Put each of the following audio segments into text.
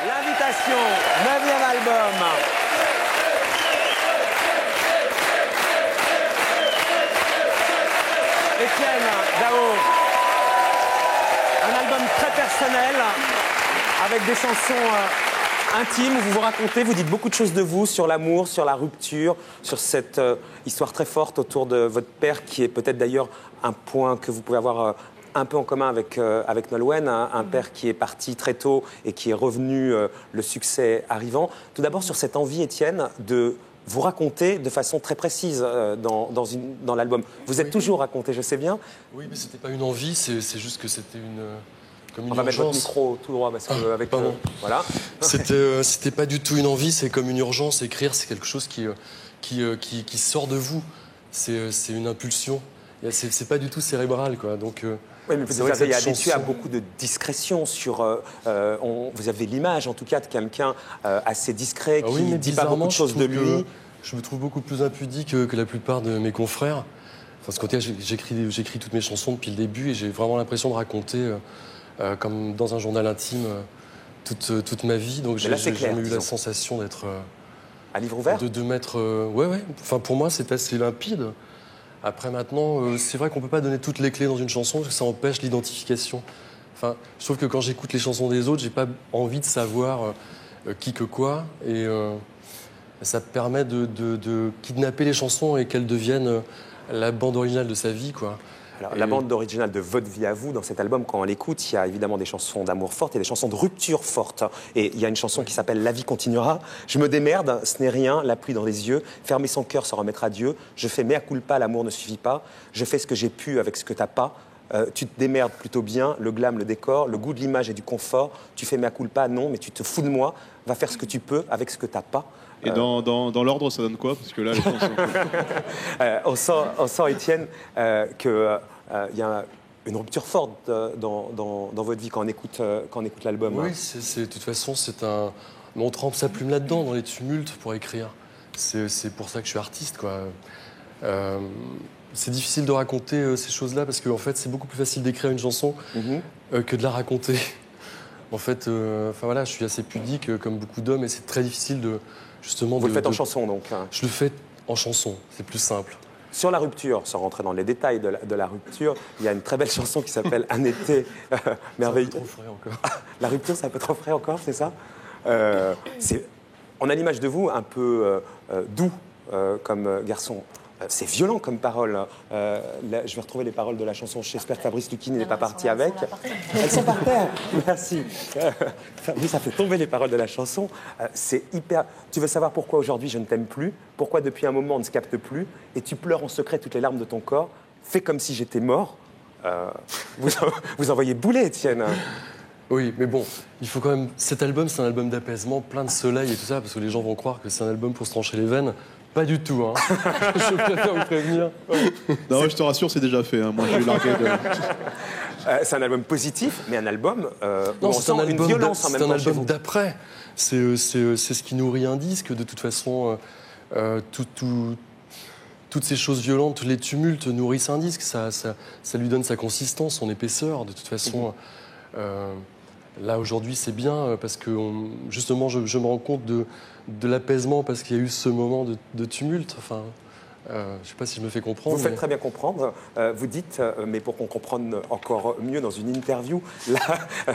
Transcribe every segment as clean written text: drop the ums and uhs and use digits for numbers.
L'invitation, 9e album. Étienne Dao, un album très personnel, avec des chansons intimes où vous vous racontez, vous dites beaucoup de choses de vous, sur l'amour, sur la rupture, sur cette histoire très forte autour de votre père, qui est peut-être d'ailleurs un point que vous pouvez avoir un peu en commun avec Nolwenn, un père qui est parti très tôt et qui est revenu le succès arrivant. Tout d'abord sur cette envie, Étienne, de vous raconter de façon très précise dans l'album. Vous êtes toujours raconté, je sais bien. Oui, mais c'était pas une envie, c'est juste que c'était comme une On va mettre votre urgence. micro tout droit parce que avec pardon. voilà. C'était pas du tout une envie, c'est comme une urgence. Écrire, c'est quelque chose qui sort de vous. C'est une impulsion. C'est pas du tout cérébral, quoi. Donc, oui, mais vous avez habitué à beaucoup de discrétion sur. Vous avez l'image, en tout cas, de quelqu'un assez discret qui ne dit pas beaucoup de choses de lui. Je me trouve beaucoup plus impudique que la plupart de mes confrères. Enfin, ce côté, j'écris toutes mes chansons depuis le début et j'ai vraiment l'impression de raconter, comme dans un journal intime, toute ma vie. Donc j'ai jamais eu la sensation d'être. À livre ouvert de mettre. Ouais. Enfin, pour moi, c'est assez limpide. Après, maintenant, c'est vrai qu'on peut pas donner toutes les clés dans une chanson parce que ça empêche l'identification. Enfin, je trouve que quand j'écoute les chansons des autres, j'ai pas envie de savoir qui que quoi. Et ça permet de kidnapper les chansons et qu'elles deviennent la bande originale de sa vie, quoi. Alors, la bande originale de votre vie à vous, dans cet album, quand on l'écoute, il y a évidemment des chansons d'amour fortes et des chansons de rupture fortes. Et il y a une chanson qui s'appelle « La vie continuera ». Je me démerde, ce n'est rien, la pluie dans les yeux. Fermer son cœur, s'en remettre à Dieu. Je fais mea culpa, l'amour ne suffit pas. Je fais ce que j'ai pu avec ce que t'as pas. Tu te démerdes plutôt bien, le glam, le décor, le goût de l'image et du confort. Tu fais mea culpa, non, mais tu te fous de moi. Va faire ce que tu peux avec ce que t'as pas. Et dans l'ordre, ça donne quoi? Parce que là, les chansons... on sent, Étienne, qu'il y a une rupture forte dans votre vie quand on écoute l'album. Oui, de toute façon, on trempe sa plume là-dedans, dans les tumultes, pour écrire. C'est pour ça que je suis artiste, quoi. C'est difficile de raconter ces choses-là, parce qu'en fait, c'est beaucoup plus facile d'écrire une chanson que de la raconter. En fait, voilà, je suis assez pudique, comme beaucoup d'hommes, et c'est très difficile de... Justement, vous le faites en chanson, donc? Je le fais en chanson, c'est plus simple. Sur la rupture, sans rentrer dans les détails de la rupture, il y a une très belle chanson qui s'appelle « Un été merveilleux ». C'est un peu trop frais encore. La rupture, c'est un peu trop frais encore, c'est ça? On a l'image de vous un peu doux comme garçon. C'est violent comme parole. Je vais retrouver les paroles de la chanson. J'espère que Fabrice Lucchini n'est pas parti avec. Elles sont par terre. Merci. Fabrice a fait tomber les paroles de la chanson. C'est hyper... Tu veux savoir pourquoi aujourd'hui je ne t'aime plus? Pourquoi depuis un moment on ne se capte plus? Et tu pleures en secret toutes les larmes de ton corps. Fais comme si j'étais mort. Vous envoyez bouler, Étienne. Oui, mais bon, il faut quand même... Cet album, c'est un album d'apaisement, plein de soleil et tout ça, parce que les gens vont croire que c'est un album pour se trancher les veines. Pas du tout, hein. Je préfère vous prévenir. Non, je te rassure, c'est déjà fait. Hein. Moi, j'ai largué de... c'est un album positif, mais un album non, où on sent une violence en même temps. C'est un album d'après. C'est ce qui nourrit un disque. De toute façon, toutes ces choses violentes, tous les tumultes nourrissent un disque. Ça lui donne sa consistance, son épaisseur. De toute façon, là, aujourd'hui, c'est bien parce que, justement, je me rends compte de l'apaisement parce qu'il y a eu ce moment de tumulte. Enfin, je ne sais pas si je me fais comprendre. Vous faites très bien comprendre. Vous dites, mais pour qu'on comprenne encore mieux dans une interview, là,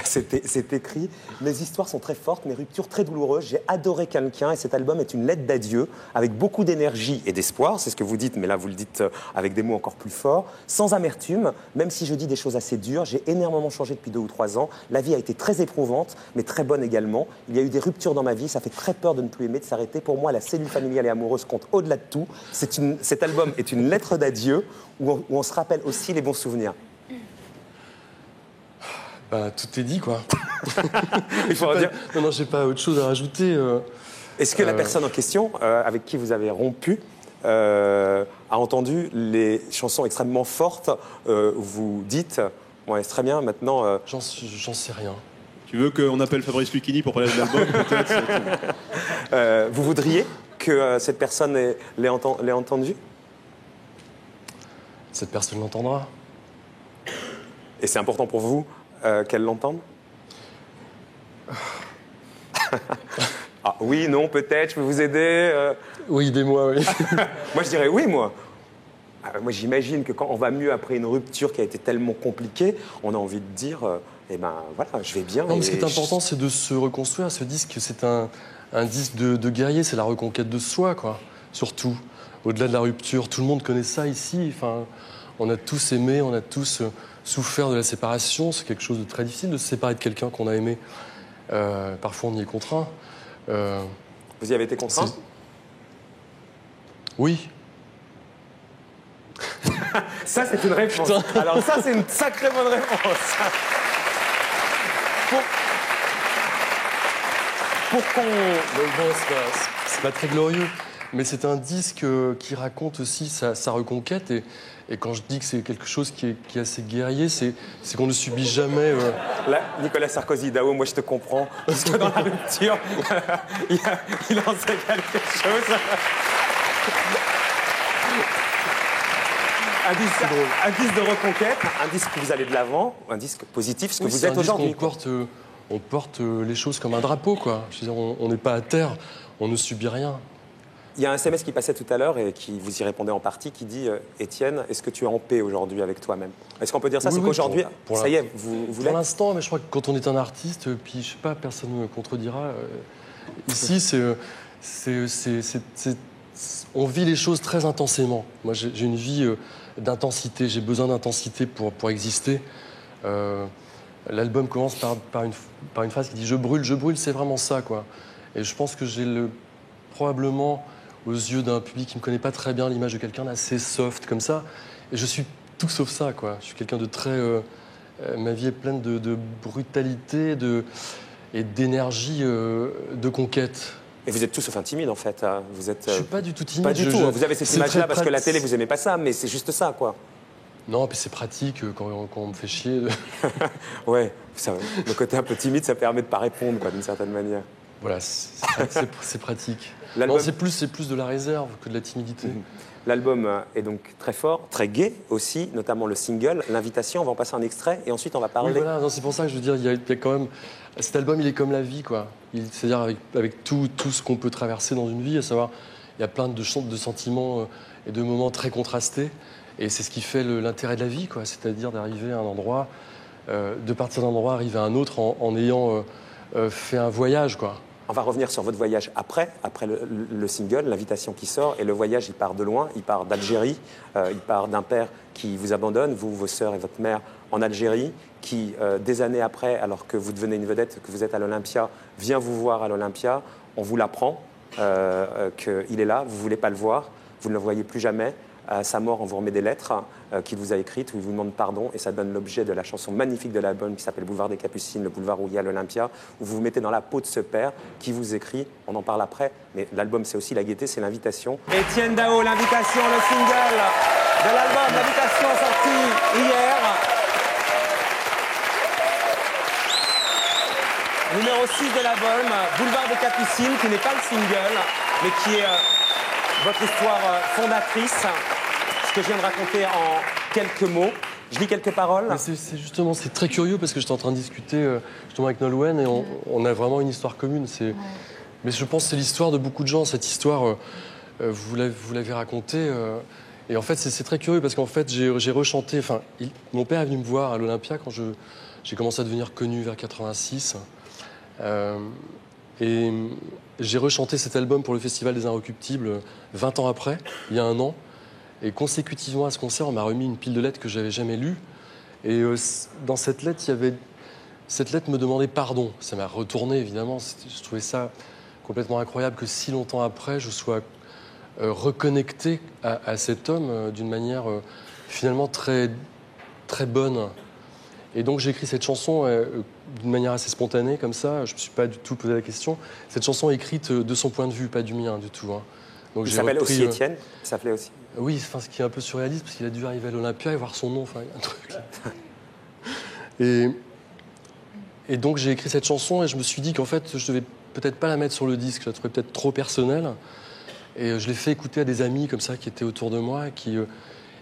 c'est écrit « Mes histoires sont très fortes, mes ruptures très douloureuses. J'ai adoré quelqu'un et cet album est une lettre d'adieu avec beaucoup d'énergie et d'espoir. » C'est ce que vous dites, mais là, vous le dites avec des mots encore plus forts. Sans amertume, même si je dis des choses assez dures, j'ai énormément changé depuis 2 ou 3 ans. La vie a été très éprouvante, mais très bonne également. Il y a eu des ruptures dans ma vie. Ça fait très peur de ne plus aimer, de s'arrêter. Pour moi, la cellule familiale et amoureuse compte au-delà de tout. Cet album est une lettre d'adieu où on se rappelle aussi les bons souvenirs. Bah, tout est dit, quoi. Il faut dire... Non, j'ai pas autre chose à rajouter. Est-ce que la personne en question, avec qui vous avez rompu, a entendu les chansons extrêmement fortes où vous dites « Ouais, c'est très bien, maintenant... J'en sais rien. Tu veux qu'on appelle Fabrice Lucchini pour parler de l'album, peut-être? Vous voudriez que cette personne l'ait entendu? Cette personne l'entendra. Et c'est important pour vous qu'elle l'entende? Ah, oui, non, peut-être, je peux vous aider Oui, aidez-moi, oui. Moi, je dirais oui, moi. Moi, j'imagine que quand on va mieux après une rupture qui a été tellement compliquée, on a envie de dire, eh ben voilà, je vais bien. Non, mais ce qui est important, c'est de se reconstruire. Ce disque, c'est un disque de guerrier, c'est la reconquête de soi, quoi. Surtout, au-delà de la rupture, tout le monde connaît ça ici. Enfin, on a tous aimé, on a tous souffert de la séparation. C'est quelque chose de très difficile de se séparer de quelqu'un qu'on a aimé. Parfois, on y est contraint. Vous y avez été contraint? Oui. Ça, c'est une réponse. Alors ça, c'est une sacrée bonne réponse. Pour qu'on... Bon, c'est pas très glorieux, mais c'est un disque qui raconte aussi sa reconquête. Et quand je dis que c'est quelque chose qui est assez guerrier, c'est qu'on ne subit jamais... Là, Nicolas Sarkozy, Dao, moi je te comprends, parce que dans la rupture, il en sait quelque chose. Un disque de reconquête, un disque où vous allez de l'avant, un disque positif, ce que vous êtes aujourd'hui. On porte les choses comme un drapeau, quoi. Je veux dire, on n'est pas à terre, on ne subit rien. Il y a un SMS qui passait tout à l'heure et qui vous y répondait en partie, qui dit Étienne, est-ce que tu es en paix aujourd'hui avec toi-même? Est-ce qu'on peut dire ça? Oui, c'est oui, qu'aujourd'hui, ça y est, vous l'êtes? Pour l'instant, mais je crois que quand on est un artiste, puis je sais pas, personne ne me contredira. Ici, on vit les choses très intensément. Moi, j'ai une vie d'intensité. J'ai besoin d'intensité pour exister. L'album commence par une phrase qui dit « je brûle », c'est vraiment ça, quoi. Et je pense que j'ai probablement, aux yeux d'un public qui ne me connaît pas très bien, l'image de quelqu'un d'assez soft, comme ça. Et je suis tout sauf ça, quoi. Je suis quelqu'un de très... ma vie est pleine de brutalité et d'énergie de conquête. Et vous êtes tout sauf un timide, en fait. Vous êtes, je suis pas du tout timide. Pas du tout. Vous avez cette image-là parce que la télé, vous aimez pas ça, mais c'est juste ça, quoi. Non, puis c'est pratique quand on me fait chier. Ouais, le côté un peu timide, ça permet de pas répondre, quoi, d'une certaine manière. Voilà, c'est pratique. Non, c'est plus de la réserve que de la timidité. L'album est donc très fort, très gai aussi, notamment le single, l'invitation. On va en passer un extrait et ensuite on va parler. Oui, voilà, c'est pour ça que je veux dire, il y a quand même. Cet album, il est comme la vie, quoi. C'est-à-dire avec tout ce qu'on peut traverser dans une vie, à savoir, il y a plein de sentiments et de moments très contrastés. Et c'est ce qui fait l'intérêt de la vie, quoi. C'est-à-dire d'arriver à un endroit, de partir d'un endroit, arriver à un autre en ayant fait un voyage, quoi. On va revenir sur votre voyage après le single, l'invitation qui sort. Et le voyage, il part de loin, il part d'Algérie, il part d'un père qui vous abandonne, vous, vos sœurs et votre mère, en Algérie, qui, des années après, alors que vous devenez une vedette, que vous êtes à l'Olympia, vient vous voir à l'Olympia. On vous l'apprend qu'il est là, vous ne voulez pas le voir, vous ne le voyez plus jamais. À sa mort, on vous remet des lettres qu'il vous a écrites où il vous demande pardon et ça donne l'objet de la chanson magnifique de l'album qui s'appelle Boulevard des Capucines, le boulevard où il y a l'Olympia, où vous vous mettez dans la peau de ce père qui vous écrit, on en parle après, mais l'album c'est aussi la gaieté, c'est l'invitation. Étienne Dao, l'invitation, le single de l'album, l'invitation sortie hier. Numéro 6 de l'album, Boulevard des Capucines, qui n'est pas le single, mais qui est votre histoire fondatrice. Ce que je viens de raconter en quelques mots. Je lis quelques paroles. C'est justement, c'est très curieux parce que j'étais en train de discuter justement avec Nolwenn et on a vraiment une histoire commune. Mais je pense que c'est l'histoire de beaucoup de gens. Cette histoire, vous l'avez racontée. Et en fait, c'est très curieux parce qu'en fait, j'ai rechanté. Enfin, mon père est venu me voir à l'Olympia quand j'ai commencé à devenir connu vers 86. Et j'ai rechanté cet album pour le Festival des Inrecuptibles 20 ans après, il y a un an. Et consécutivement à ce concert, on m'a remis une pile de lettres que je n'avais jamais lues. Et dans cette lettre, cette lettre me demandait pardon. Ça m'a retourné, évidemment. Je trouvais ça complètement incroyable que si longtemps après, je sois reconnecté à cet homme d'une manière finalement très, très bonne. Et donc j'ai écrit cette chanson d'une manière assez spontanée, comme ça. Je ne me suis pas du tout posé la question. Cette chanson est écrite de son point de vue, pas du mien du tout. Hein. Donc, il s'appelle aussi Étienne. Il s'appelait aussi. Oui, enfin, ce qui est un peu surréaliste, parce qu'il a dû arriver à l'Olympia et voir son nom. Enfin, il y a un truc. Et donc j'ai écrit cette chanson et je me suis dit qu'en fait, je devais peut-être pas la mettre sur le disque. Je la trouvais peut-être trop personnelle. Et je l'ai fait écouter à des amis comme ça qui étaient autour de moi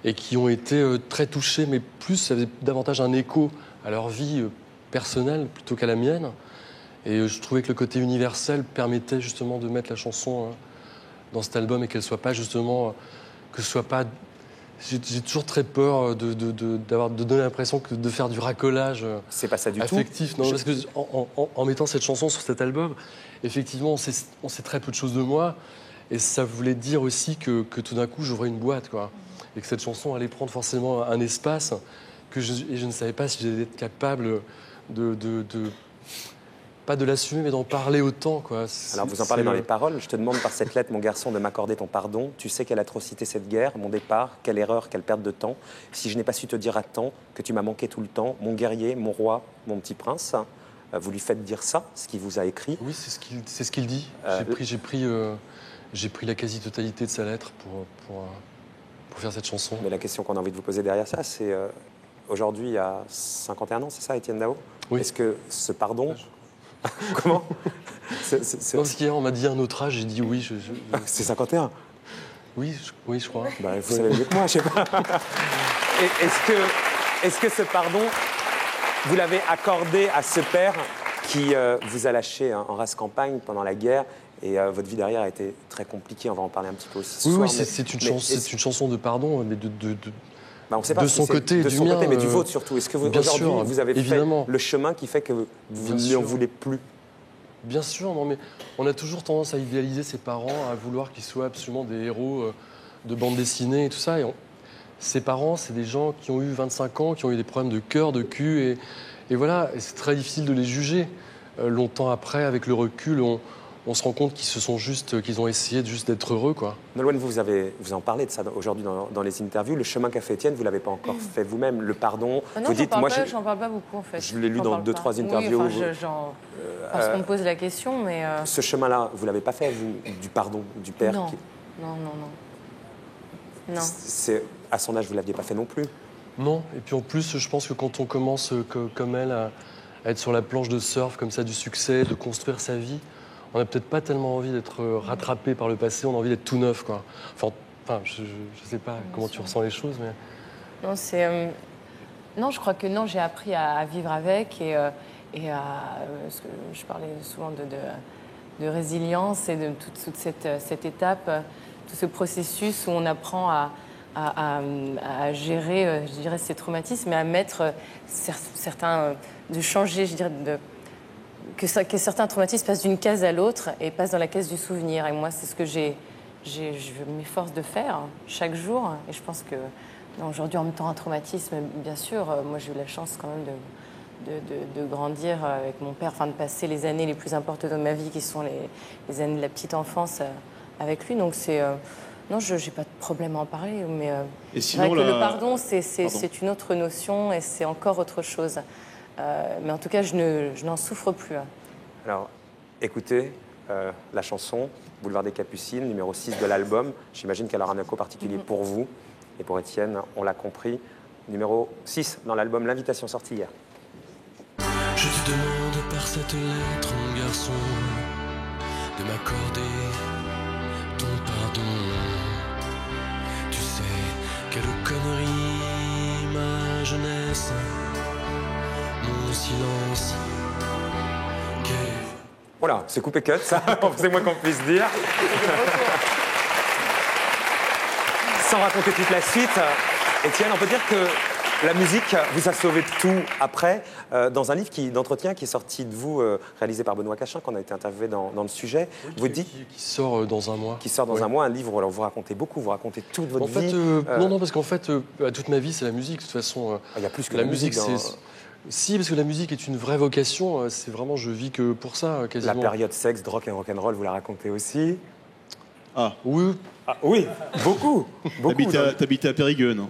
et qui ont été très touchés, mais plus, ça faisait davantage un écho à leur vie personnelle plutôt qu'à la mienne. Et je trouvais que le côté universel permettait justement de mettre la chanson dans cet album et qu'elle soit pas justement... que ce soit pas... J'ai toujours très peur de donner l'impression que de faire du racolage C'est pas ça du affectif. tout. Non, parce que en mettant cette chanson sur cet album, effectivement, on sait très peu de choses de moi. Et ça voulait dire aussi que tout d'un coup, j'ouvrais une boîte, quoi. Et que cette chanson allait prendre forcément un espace et je ne savais pas si j'allais être capable pas de l'assumer, mais d'en parler autant, quoi. Alors vous en parlez dans les paroles. Je te demande par cette lettre, mon garçon, de m'accorder ton pardon. Tu sais quelle atrocité cette guerre, mon départ, quelle erreur, quelle perte de temps. Si je n'ai pas su te dire à temps que tu m'as manqué tout le temps, mon guerrier, mon roi, mon petit prince. Vous lui faites dire ça, ce qu'il vous a écrit. Oui, c'est ce qu'il dit. J'ai pris la quasi-totalité de sa lettre pour faire cette chanson. Mais la question qu'on a envie de vous poser derrière ça, c'est aujourd'hui, il y a 51 ans, c'est ça, Étienne Dao? Oui. Est-ce que ce pardon... Comment? Non, parce qu'hier, on m'a dit un autre âge, j'ai dit oui. C'est 51? Oui, je crois. Bah, vous savez mieux que moi, je sais pas. Est-ce que ce pardon, vous l'avez accordé à ce père qui vous a lâché en race campagne pendant la guerre et votre vie derrière a été très compliquée, on va en parler un petit peu aussi ce soir. Oui, c'est une chanson de pardon, mais bah, on sait pas de si son côté et de du son mien, côté, mais du vôtre surtout. Est-ce que aujourd'hui, vous avez évidemment. fait le chemin qui fait que vous ne en voulez plus? Bien sûr, non, mais on a toujours tendance à idéaliser ses parents, à vouloir qu'ils soient absolument des héros de bande dessinée et tout ça. Ses parents, c'est des gens qui ont eu 25 ans, qui ont eu des problèmes de cœur, de cul, et voilà. Et c'est très difficile de les juger. Longtemps après, avec le recul, on se rend compte qu'ils ont essayé juste d'être heureux, quoi. Nolwenn, vous en parlez de ça aujourd'hui dans les interviews. Le chemin qu'a fait Étienne, vous ne l'avez pas encore fait vous-même. Le pardon, non, vous dites... J'en parle pas beaucoup, en fait. Je l'ai lu dans 2-3 interviews. Oui, parce qu'on me pose la question, mais... Ce chemin-là, vous ne l'avez pas fait, vous, du pardon, du père? Non, non. À son âge, vous ne l'aviez pas fait non plus? Non, et puis en plus, je pense que quand on commence, comme elle, à être sur la planche de surf, comme ça, du succès, de construire sa vie... On n'a peut-être pas tellement envie d'être rattrapé par le passé, on a envie d'être tout neuf, quoi. Enfin je sais pas comment tu ressens les choses, mais... Non, non, je crois que non, j'ai appris à vivre avec et à... Parce que je parlais souvent de résilience et de toute cette étape, tout ce processus où on apprend à gérer, je dirais, ces traumatismes, mais à mettre certains... de changer, je dirais, que certains traumatismes passent d'une case à l'autre et passent dans la case du souvenir. Et moi, c'est ce que je m'efforce de faire chaque jour. Et je pense que aujourd'hui, en même temps, un traumatisme, bien sûr, moi, j'ai eu la chance quand même de grandir avec mon père, enfin de passer les années les plus importantes de ma vie, qui sont les années de la petite enfance avec lui. Donc non, je n'ai pas de problème à en parler. Mais c'est vrai que le pardon, c'est une autre notion et c'est encore autre chose. Mais en tout cas, je n'en souffre plus. Alors, écoutez la chanson Boulevard des Capucines, numéro 6 de l'album. J'imagine qu'elle aura un écho particulier pour vous et pour Étienne, on l'a compris. Numéro 6 dans l'album L'Invitation, sortie hier. Je te demande par cette lettre, mon garçon, de m'accorder ton pardon. Tu sais, quelle connerie, ma jeunesse. Mon silence. Voilà, c'est coupé cut, ça, c'est moins qu'on puisse dire. Sans raconter toute la suite, Étienne, on peut dire que la musique vous a sauvé de tout après. Dans un livre d'entretien qui est sorti de vous, réalisé par Benoît Cachin, qu'on a été interviewé dans le sujet, oui, vous dites... Qui sort dans un mois. Qui sort dans un mois, un livre où alors, vous racontez beaucoup, vous racontez toute votre vie. Non, parce qu'en fait, toute ma vie, c'est la musique. De toute façon, il y a plus que la musique dans... Si, parce que la musique est une vraie vocation. C'est vraiment, je vis que pour ça, quasiment. La période sexe, drogue et rock'n'roll, vous la racontez aussi? Ah. Oui. Ah, oui, beaucoup. T'habitais à Périgueux, non?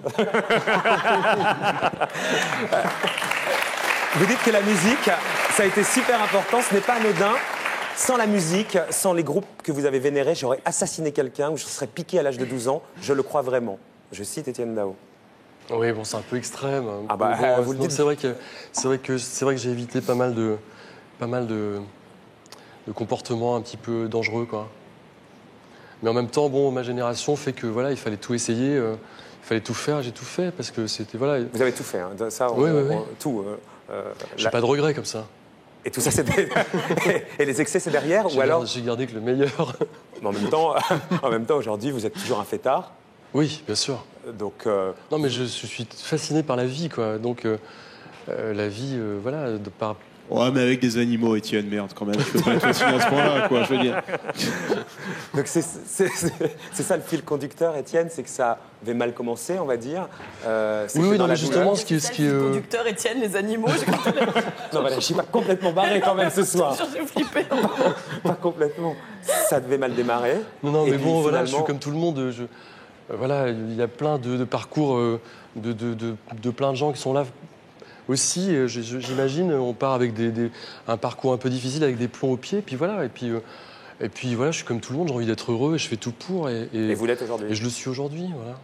Vous dites que la musique, ça a été super important, ce n'est pas anodin. Sans la musique, sans les groupes que vous avez vénérés, j'aurais assassiné quelqu'un ou je serais piqué à l'âge de 12 ans. Je le crois vraiment. Je cite Étienne Dao. Oui, bon, c'est un peu extrême. Ah bah, bon, vous le dites. C'est vrai que j'ai évité pas mal de comportements un petit peu dangereux, quoi. Mais en même temps, bon, ma génération fait que voilà, il fallait tout essayer, il fallait tout faire. J'ai tout fait parce que c'était voilà. Vous avez tout fait, hein. Ça, oui. tout. J'ai pas de regrets comme ça. Et tout ça, et les excès, c'est derrière? Ou alors... J'ai gardé que le meilleur. Mais en même temps, aujourd'hui, vous êtes toujours un fêtard. Oui, bien sûr. Donc, Non, mais je suis fasciné par la vie, quoi. Donc, la vie, voilà, par... Ouais, mais avec des animaux, Étienne, merde, quand même. Je peux pas être fasciné à ce point-là, quoi, je veux dire. donc c'est ça le fil conducteur, Étienne, c'est que ça avait mal commencé, on va dire. Oui, non, mais douleur... justement, ce qui est... Conducteur, Étienne, les animaux, Non, voilà, je suis pas complètement barré quand même ce soir. j'ai flippé. Pas complètement. Ça devait mal démarrer. Non, Et mais puis, bon, voilà, je finalement- suis comme tout le monde. Voilà, il y a plein de parcours de plein de gens qui sont là aussi. J'imagine, on part avec un parcours un peu difficile, avec des plombs aux pieds, puis voilà. Et puis voilà, je suis comme tout le monde, j'ai envie d'être heureux et je fais tout pour. Et vous l'êtes aujourd'hui. Et je le suis aujourd'hui, voilà.